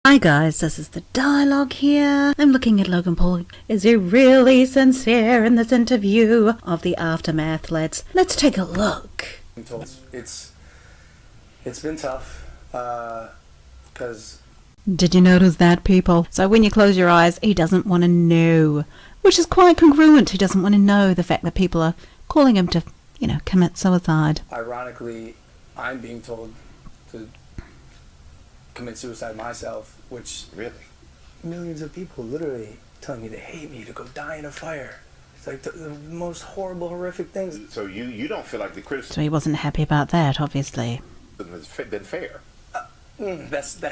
Hi guys, this is the dialogue here. I'm looking at Logan Paul. Is he really sincere in this interview of the aftermath? Let's take a look. It's been tough, because... Did you notice that, people? So when you close your eyes, he doesn't want to know, which is quite congruent. He doesn't want to know the fact that people are calling him to, commit suicide. Ironically, I'm being told to commit suicide myself, which... Really? Millions of people literally telling me they hate me, to go die in a fire. It's like the most horrible, horrific things. So you don't feel like the criticism... So he wasn't happy about that, obviously. ...has been fair? That's the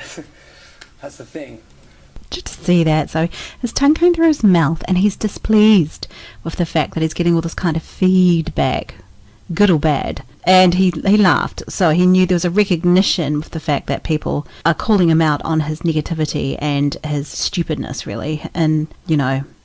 thing. Just to see that. So his tongue came through his mouth and he's displeased with the fact that he's getting all this kind of feedback, good or bad. And he laughed, so he knew there was a recognition with the fact that people are calling him out on his negativity and his stupidness, really, and,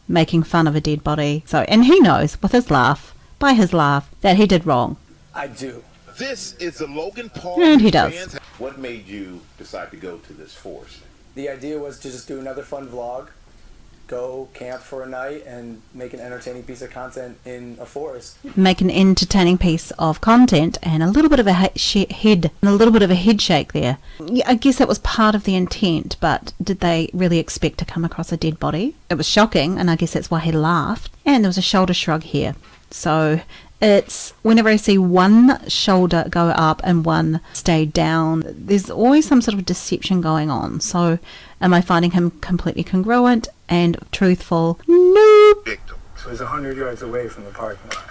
making fun of a dead body. So, and he knows, by his laugh, that he did wrong. I do. This is the Logan Paul. And he does. What made you decide to go to this forest? The idea was to just do another fun vlog, go camp for a night, and make an entertaining piece of content in a forest. Make an entertaining piece of content and a little bit of a head shake there. Yeah, I guess that was part of the intent, but did they really expect to come across a dead body? It was shocking, and I guess that's why he laughed. And there was a shoulder shrug here. So it's whenever I see one shoulder go up and one stay down, there's always some sort of deception going on. So am I finding him completely congruent and truthful? Nope. So he's 100 yards away from the parking lot.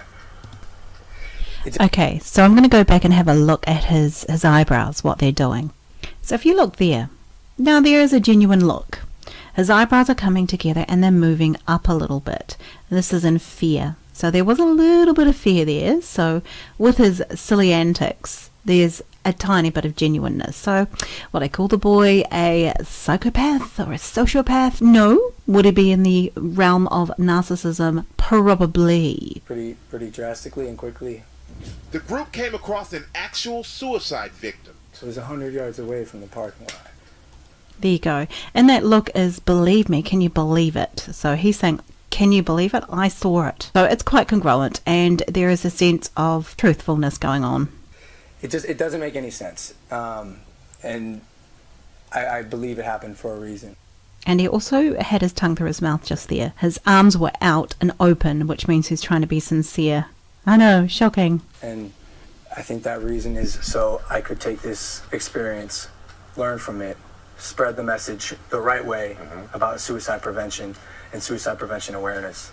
Okay, so I'm going to go back and have a look at his eyebrows, what they're doing. So if you look there, now there is a genuine look. His eyebrows are coming together and they're moving up a little bit. This is in fear. So there was a little bit of fear there. So with his silly antics, there's a tiny bit of genuineness. So what I call the boy a psychopath or a sociopath? No. Would he be in the realm of narcissism? Probably. Pretty drastically and quickly. The group came across an actual suicide victim. So he's 100 yards away from the parking lot. There you go. And that look is, believe me, can you believe it? So he's saying, can you believe it? I saw it. So it's quite congruent, and there is a sense of truthfulness going on. It doesn't make any sense. And I believe it happened for a reason. And he also had his tongue through his mouth just there. His arms were out and open, which means he's trying to be sincere. I know, shocking. And I think that reason is so I could take this experience, learn from it, spread the message the right way about suicide prevention and suicide prevention awareness.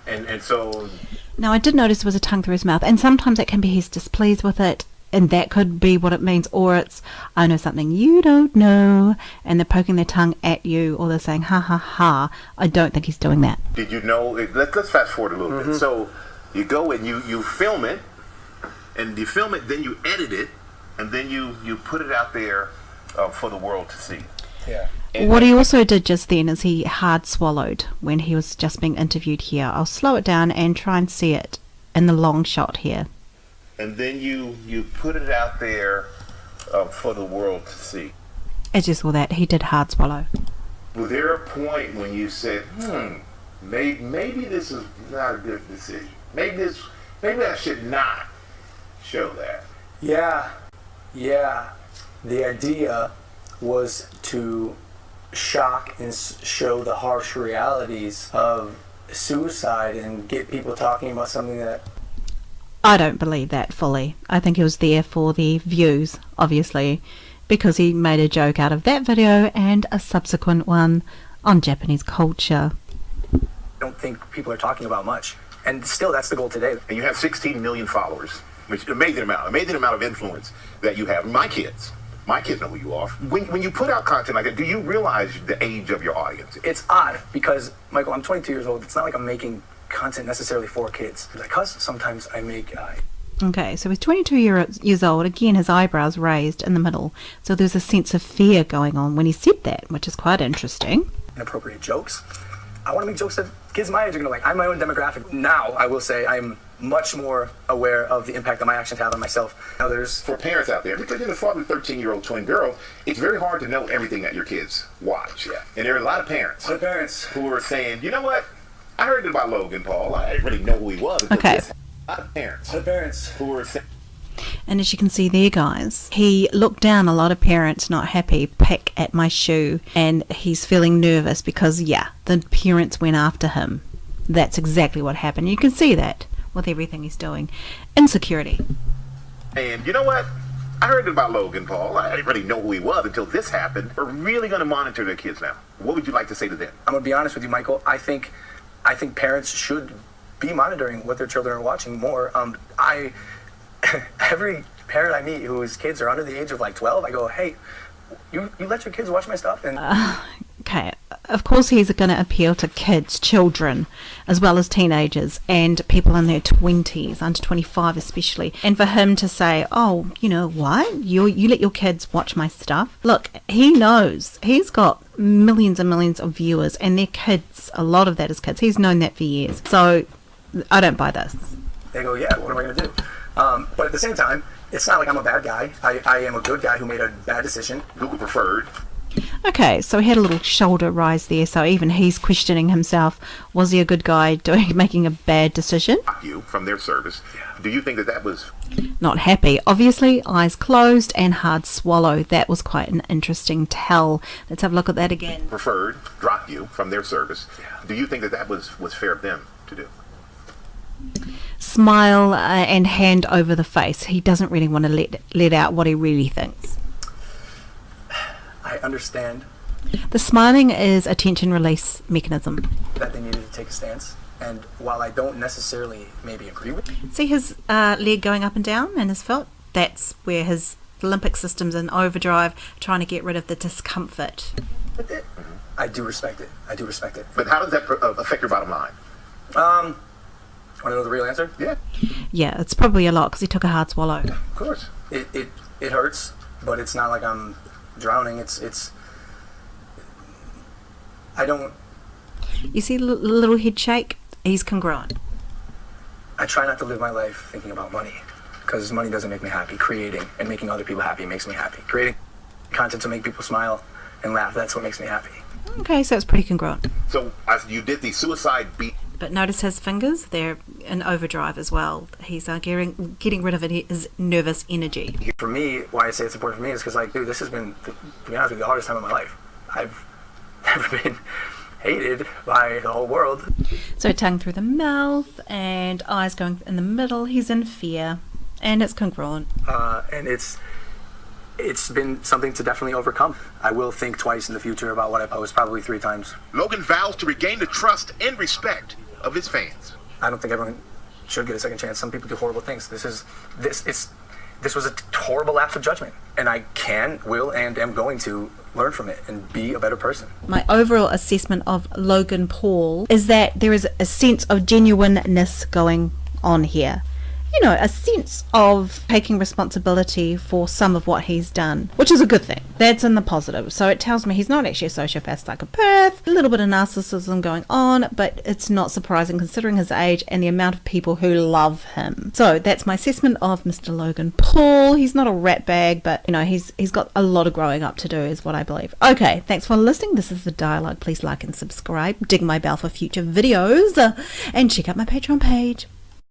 And so... Now, I did notice there was a tongue through his mouth, and sometimes it can be he's displeased with it, and that could be what it means, or it's, I know something you don't know, and they're poking their tongue at you, or they're saying, ha ha ha. I don't think he's doing that. Did you know... Let's fast forward a little bit. So you go and you film it, and you film it, then you edit it, and then you put it out there for the world to see. Yeah. What he also did just then is he hard swallowed when he was just being interviewed here. I'll slow it down and try and see it in the long shot here. And then you put it out there for the world to see. As you saw that, he did hard swallow. Was there a point when you said, maybe this is not a good decision? Maybe I should not show that? Yeah. The idea was to shock and show the harsh realities of suicide and get people talking about something that... I don't believe that fully. I think he was there for the views, obviously, because he made a joke out of that video and a subsequent one on Japanese culture. I don't think people are talking about much. And still, that's the goal today. And you have 16 million followers, which is an amazing amount of influence that you have. My kids know who you are. When you put out content like that, do you realize the age of your audience? It's odd because, Michael, I'm 22 years old. It's not like I'm making content necessarily for kids. Because sometimes I make... Okay, so he's 22 years old. Again, his eyebrows raised in the middle. So there's a sense of fear going on when he said that, which is quite interesting. Inappropriate jokes. I want to make jokes that kids my age are going to like. I'm my own demographic. Now, I will say I'm much more aware of the impact that my actions have on myself. Others. For parents out there, because you're the father of a 13-year-old twin girl, it's very hard to know everything that your kids watch. Yeah. And there are a lot of parents Parents who are saying, you know what? I heard about Logan Paul. I didn't really know who he was. Okay. A lot of parents. Parents. Who are saying, And as you can see there, guys, he looked down. A lot of parents not happy, pick at my shoe, and he's feeling nervous because, yeah, the parents went after him. That's exactly what happened. You can see that with everything he's doing. Insecurity. and you know what? I heard about Logan Paul. I didn't really know who he was until this happened. We're really going to monitor their kids now. What would you like to say to them? I'm gonna be honest with you, Michael. I think parents should be monitoring what their children are watching more. Every parent I meet whose kids are under the age of like 12, I go, hey, you let your kids watch my stuff? And Okay, of course he's going to appeal to kids, children, as well as teenagers and people in their 20s, under 25 especially. And for him to say, oh, you know what, you let your kids watch my stuff. Look, he knows. He's got millions and millions of viewers and they're kids. A lot of that is kids. He's known that for years. So I don't buy this. they go, yeah, what am I going to do? But at the same time, it's not like I'm a bad guy. I am a good guy who made a bad decision. Google preferred Okay, so he had a little shoulder rise there, so even he's questioning himself. Was he a good guy making a bad decision? you from their service. Do you think that was Not happy. Obviously, eyes closed and hard swallow. That was quite an interesting tell. Let's have a look at that again. preferred? Drop you from their service. Do you think that was fair of them to do? Smile and hand over the face. He doesn't really want to let out what he really thinks. I understand The smiling is a tension release mechanism. that they needed to take a stance. And while I don't necessarily maybe agree with it, See his leg going up and down and his foot? That's where his limbic system's in overdrive, trying to get rid of the discomfort. I do respect it. I do respect it. But how does that affect your bottom line? Want to know the real answer? Yeah, Yeah, it's probably a lot because he took a hard swallow. of course. It hurts, but it's not like I'm drowning. It's I don't. You see the little head shake? He's congruent. I try not to live my life thinking about money, because money doesn't make me happy. Creating and making other people happy makes me happy. Creating content to make people smile and laugh, that's what makes me happy. Okay, so it's pretty congruent. So you did the suicide beat. But notice his fingers, they're in overdrive as well. He's getting rid of his nervous energy. For me, why I say it's important for me is because, like, dude, this has been, to be honest with you, the hardest time of my life. I've never been hated by the whole world. So tongue through the mouth and eyes going in the middle. He's in fear and it's congruent. And it's been something to definitely overcome. I will think twice in the future about what I post, probably 3 times. Logan vows to regain the trust and respect of his fans. I don't think everyone should get a second chance. Some people do horrible things. This was a horrible lapse of judgment, and I can, will, and am going to learn from it and be a better person. My overall assessment of Logan Paul is that there is a sense of genuineness going on here. You know, a sense of taking responsibility for some of what he's done, which is a good thing. That's in the positive. So it tells me he's not actually a sociopath psychopath. A little bit of narcissism going on, but it's not surprising considering his age and the amount of people who love him. So that's my assessment of Mr. Logan Paul. He's not a rat bag, but you know, he's got a lot of growing up to do is what I believe. Okay, thanks for listening. This is The Dialogue. Please like and subscribe. Ding my bell for future videos and check out my Patreon page.